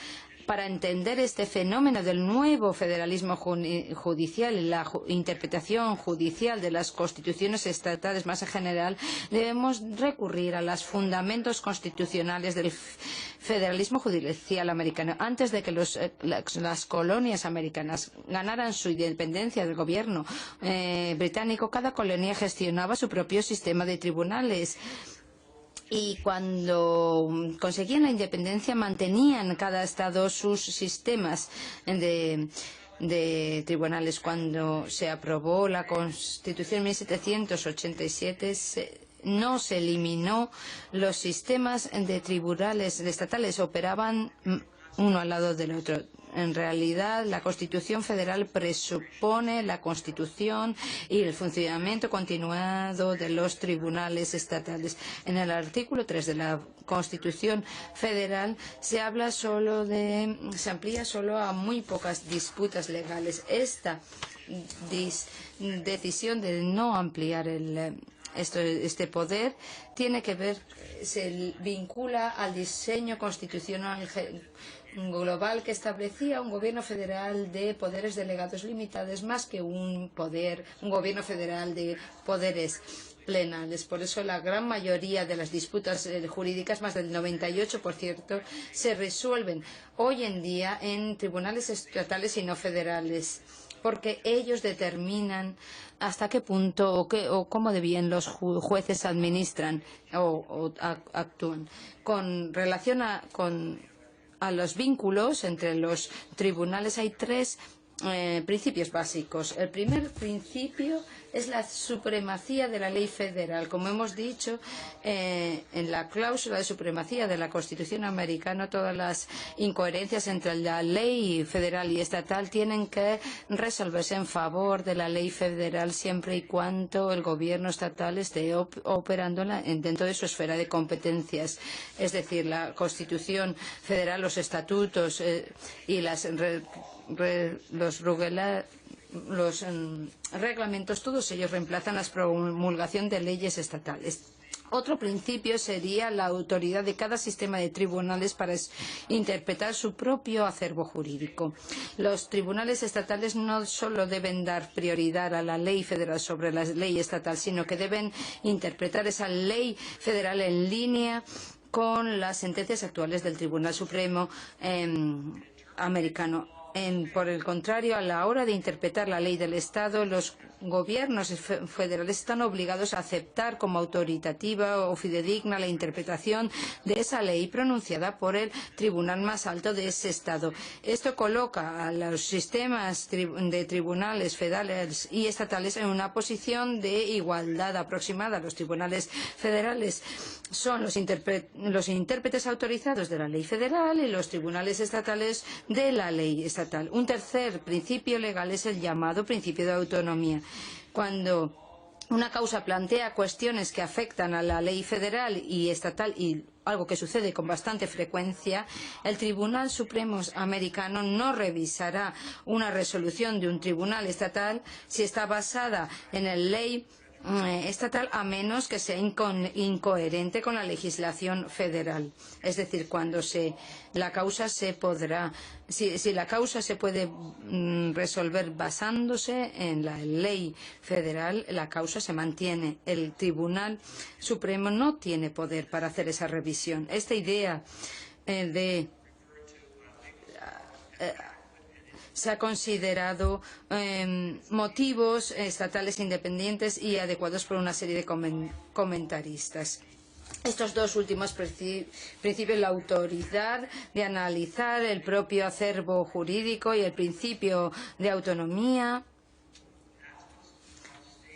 para entender este fenómeno del nuevo federalismo judicial y la interpretación judicial de las constituciones estatales más en general, debemos recurrir a los fundamentos constitucionales del federalismo judicial americano. Antes de que las colonias americanas ganaran su independencia del gobierno británico, cada colonia gestionaba su propio sistema de tribunales. Y cuando conseguían la independencia, mantenían cada estado sus sistemas de tribunales. Cuando se aprobó la Constitución en 1787, no se eliminó los sistemas de tribunales estatales, operaban uno al lado del otro. En realidad, la Constitución Federal presupone la constitución y el funcionamiento continuado de los tribunales estatales. En el artículo 3 de la Constitución Federal se amplía solo a muy pocas disputas legales. Esta decisión de no ampliar este poder se vincula al diseño constitucional global que establecía un gobierno federal de poderes delegados limitados más que un gobierno federal de poderes plenales. Por eso la gran mayoría de las disputas jurídicas, más del 98%, se resuelven hoy en día en tribunales estatales y no federales, porque ellos determinan hasta qué punto o cómo de bien los jueces administran o actúan. Con relación a los vínculos entre los tribunales, hay tres principios básicos. El primer principio es la supremacía de la ley federal. Como hemos dicho, en la cláusula de supremacía de la Constitución americana, todas las incoherencias entre la ley federal y estatal tienen que resolverse en favor de la ley federal siempre y cuando el gobierno estatal esté operando dentro de su esfera de competencias. Es decir, la Constitución federal, los estatutos y los reglamentos, todos ellos reemplazan la promulgación de leyes estatales. Otro principio sería la autoridad de cada sistema de tribunales para interpretar su propio acervo jurídico. Los tribunales estatales no solo deben dar prioridad a la ley federal sobre la ley estatal, sino que deben interpretar esa ley federal en línea con las sentencias actuales del Tribunal Supremo americano. Por el contrario, a la hora de interpretar la ley del Estado, los gobiernos federales están obligados a aceptar como autoritativa o fidedigna la interpretación de esa ley pronunciada por el tribunal más alto de ese Estado. Esto coloca a los sistemas de tribunales federales y estatales en una posición de igualdad aproximada. Los tribunales federales son los intérpretes autorizados de la ley federal y los tribunales estatales de la ley estatal. Un tercer principio legal es el llamado principio de autonomía. Cuando una causa plantea cuestiones que afectan a la ley federal y estatal, y algo que sucede con bastante frecuencia, el Tribunal Supremo americano no revisará una resolución de un tribunal estatal si está basada en la ley estatal, a menos que sea incoherente con la legislación federal. Es decir, cuando si la causa se puede resolver basándose en la ley federal, la causa se mantiene. El Tribunal Supremo no tiene poder para hacer esa revisión. Esta idea se ha considerado motivos estatales independientes y adecuados por una serie de comentaristas. Estos dos últimos principios, la autoridad de analizar el propio acervo jurídico y el principio de autonomía,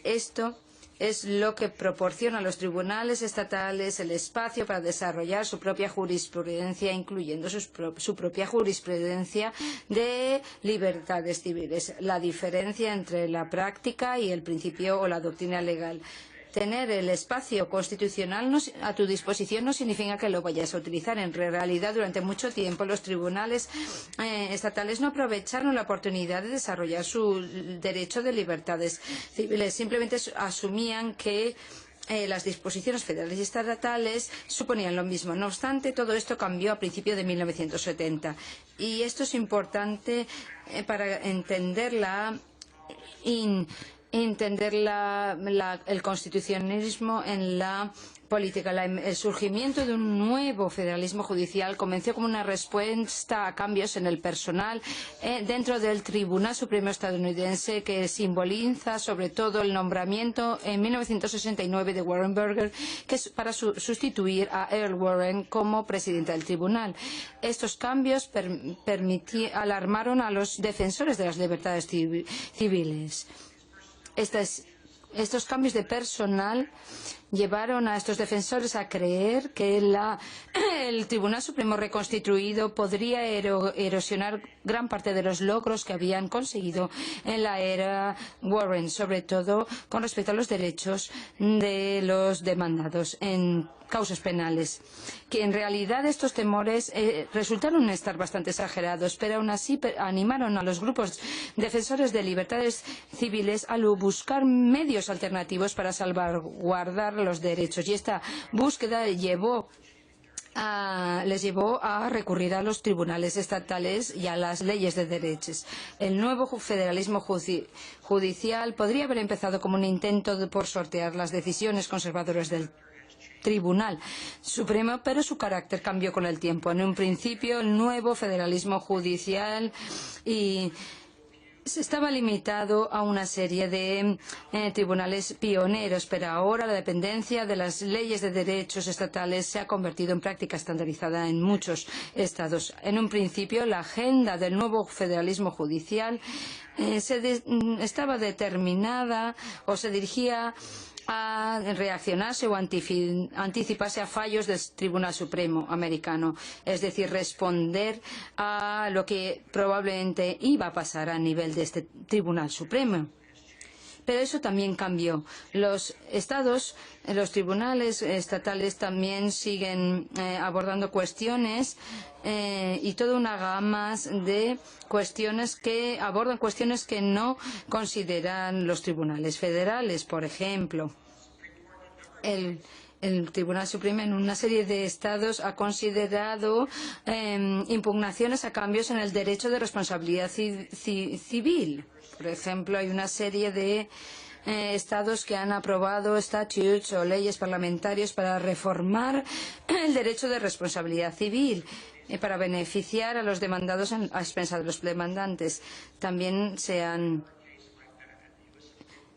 esto es lo que proporciona a los tribunales estatales el espacio para desarrollar su propia jurisprudencia, incluyendo su propia jurisprudencia de libertades civiles. La diferencia entre la práctica y el principio o la doctrina legal. Tener el espacio constitucional a tu disposición no significa que lo vayas a utilizar. En realidad, durante mucho tiempo, los tribunales estatales no aprovecharon la oportunidad de desarrollar su derecho de libertades civiles. Simplemente asumían que las disposiciones federales y estatales suponían lo mismo. No obstante, todo esto cambió a principios de 1970. Y esto es importante para entender el constitucionalismo en la política. El surgimiento de un nuevo federalismo judicial comenzó como una respuesta a cambios en el personal dentro del Tribunal Supremo estadounidense, que simboliza sobre todo el nombramiento en 1969 de Warren Burger, que es para sustituir a Earl Warren como presidente del tribunal. Estos cambios alarmaron a los defensores de las libertades civiles. Estos cambios de personal llevaron a estos defensores a creer que el Tribunal Supremo reconstituido podría erosionar gran parte de los logros que habían conseguido en la era Warren, sobre todo con respecto a los derechos de los demandados en causas penales, que en realidad estos temores resultaron estar bastante exagerados, pero aún así animaron a los grupos defensores de libertades civiles a buscar medios alternativos para salvaguardar los derechos, y esta búsqueda les llevó a recurrir a los tribunales estatales y a las leyes de derechos. El nuevo federalismo judicial podría haber empezado como un intento por sortear las decisiones conservadoras del Tribunal Supremo, pero su carácter cambió con el tiempo. En un principio, el nuevo federalismo judicial estaba limitado a una serie de tribunales pioneros, pero ahora la dependencia de las leyes de derechos estatales se ha convertido en práctica estandarizada en muchos estados. En un principio, la agenda del nuevo federalismo judicial estaba determinada o se dirigía a reaccionarse o anticiparse a fallos del Tribunal Supremo americano, es decir, responder a lo que probablemente iba a pasar a nivel de este Tribunal Supremo. Pero eso también cambió. Los tribunales estatales también siguen abordando cuestiones y toda una gama de cuestiones que abordan cuestiones que no consideran los tribunales federales. Por ejemplo, el Tribunal Supremo en una serie de estados ha considerado impugnaciones a cambios en el derecho de responsabilidad civil. Por ejemplo, hay una serie de estados que han aprobado statutes o leyes parlamentarias para reformar el derecho de responsabilidad civil para beneficiar a los demandados a expensas de los demandantes. También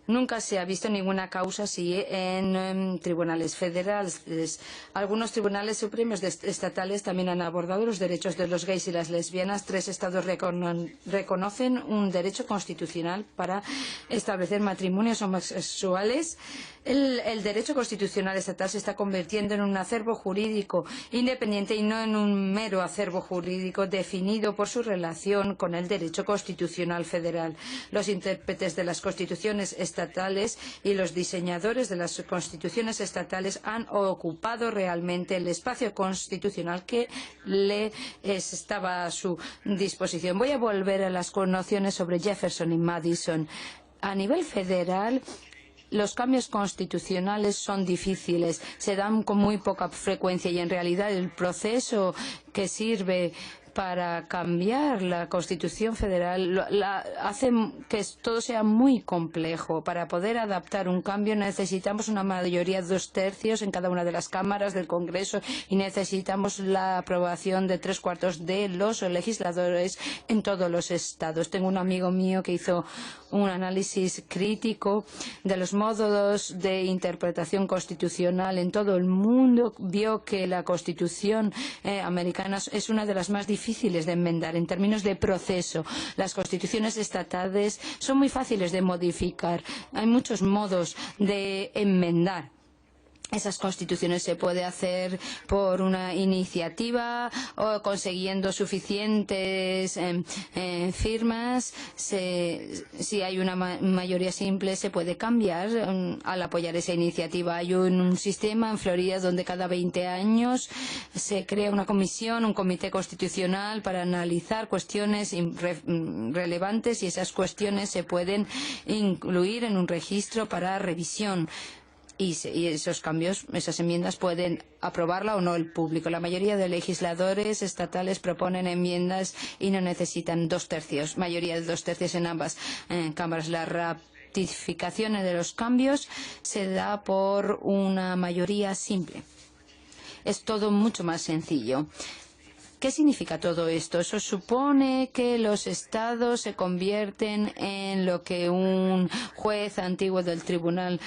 nunca se ha visto ninguna causa así en tribunales federales. Algunos tribunales supremos estatales también han abordado los derechos de los gays y las lesbianas. 3 estados reconocen un derecho constitucional para establecer matrimonios homosexuales. El derecho constitucional estatal se está convirtiendo en un acervo jurídico independiente y no en un mero acervo jurídico definido por su relación con el derecho constitucional federal. Los intérpretes de las constituciones estatales y los diseñadores de las constituciones estatales han ocupado realmente el espacio constitucional que estaba a su disposición. Voy a volver a las nociones sobre Jefferson y Madison. A nivel federal, los cambios constitucionales son difíciles, se dan con muy poca frecuencia y en realidad el proceso que sirve para cambiar la Constitución Federal hace que todo sea muy complejo. Para poder adaptar un cambio necesitamos una mayoría de 2/3 en cada una de las cámaras del Congreso y necesitamos la aprobación de 3/4 de los legisladores en todos los estados. Tengo un amigo mío que hizo un análisis crítico de los modos de interpretación constitucional en todo el mundo. Vio que la Constitución americana es una de las más difíciles de enmendar en términos de proceso. Las constituciones estatales son muy fáciles de modificar. Hay muchos modos de enmendar esas constituciones. Se puede hacer por una iniciativa o consiguiendo suficientes firmas. Si hay una mayoría simple, se puede cambiar al apoyar esa iniciativa. Hay un sistema en Florida donde cada 20 años se crea una comisión, un comité constitucional para analizar cuestiones relevantes y esas cuestiones se pueden incluir en un registro para revisión. y esos cambios, esas enmiendas pueden aprobarla o no el público. La mayoría de legisladores estatales proponen enmiendas y no necesitan 2/3, mayoría de 2/3 en ambas cámaras. La ratificación de los cambios se da por una mayoría simple. Es todo mucho más sencillo. ¿Qué significa todo esto? Eso supone que los estados se convierten en lo que un juez antiguo del Tribunal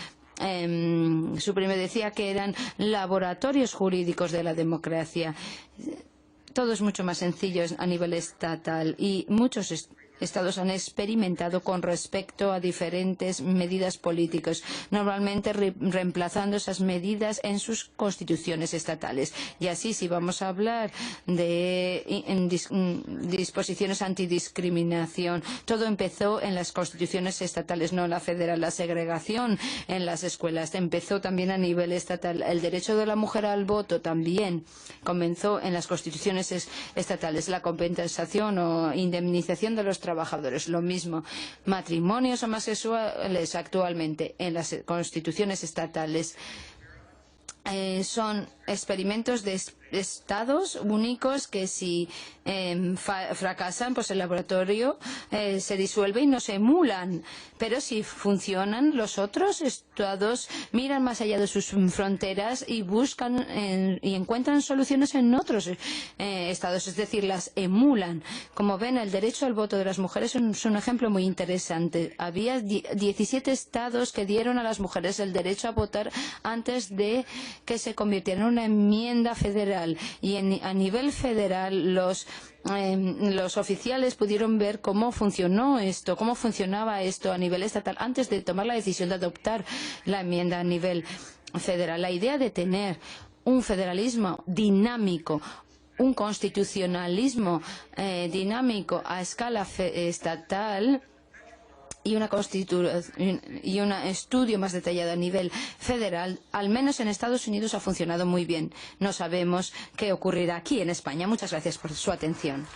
Supremo decía que eran laboratorios jurídicos de la democracia. Todo es mucho más sencillo a nivel estatal y muchos estados han experimentado con respecto a diferentes medidas políticas, normalmente reemplazando esas medidas en sus constituciones estatales. Y así, si vamos a hablar de disposiciones antidiscriminación, todo empezó en las constituciones estatales, no en la federal. La segregación en las escuelas empezó también a nivel estatal. El derecho de la mujer al voto también comenzó en las constituciones estatales. La compensación o indemnización de los trabajadores, lo mismo. Matrimonios homosexuales actualmente en las constituciones estatales son experimentos de estados únicos que si fracasan, pues el laboratorio se disuelve y no se emulan. Pero si funcionan, los otros estados miran más allá de sus fronteras y buscan y encuentran soluciones en otros estados, es decir, las emulan. Como ven, el derecho al voto de las mujeres es un ejemplo muy interesante. Había 17 estados que dieron a las mujeres el derecho a votar antes de que se convirtiera en una enmienda federal, y a nivel federal los oficiales pudieron ver cómo funcionó esto, cómo funcionaba esto a nivel estatal antes de tomar la decisión de adoptar la enmienda a nivel federal. La idea de tener un federalismo dinámico, un constitucionalismo dinámico a escala estatal y un estudio más detallado a nivel federal, al menos en Estados Unidos ha funcionado muy bien. No sabemos qué ocurrirá aquí en España. Muchas gracias por su atención.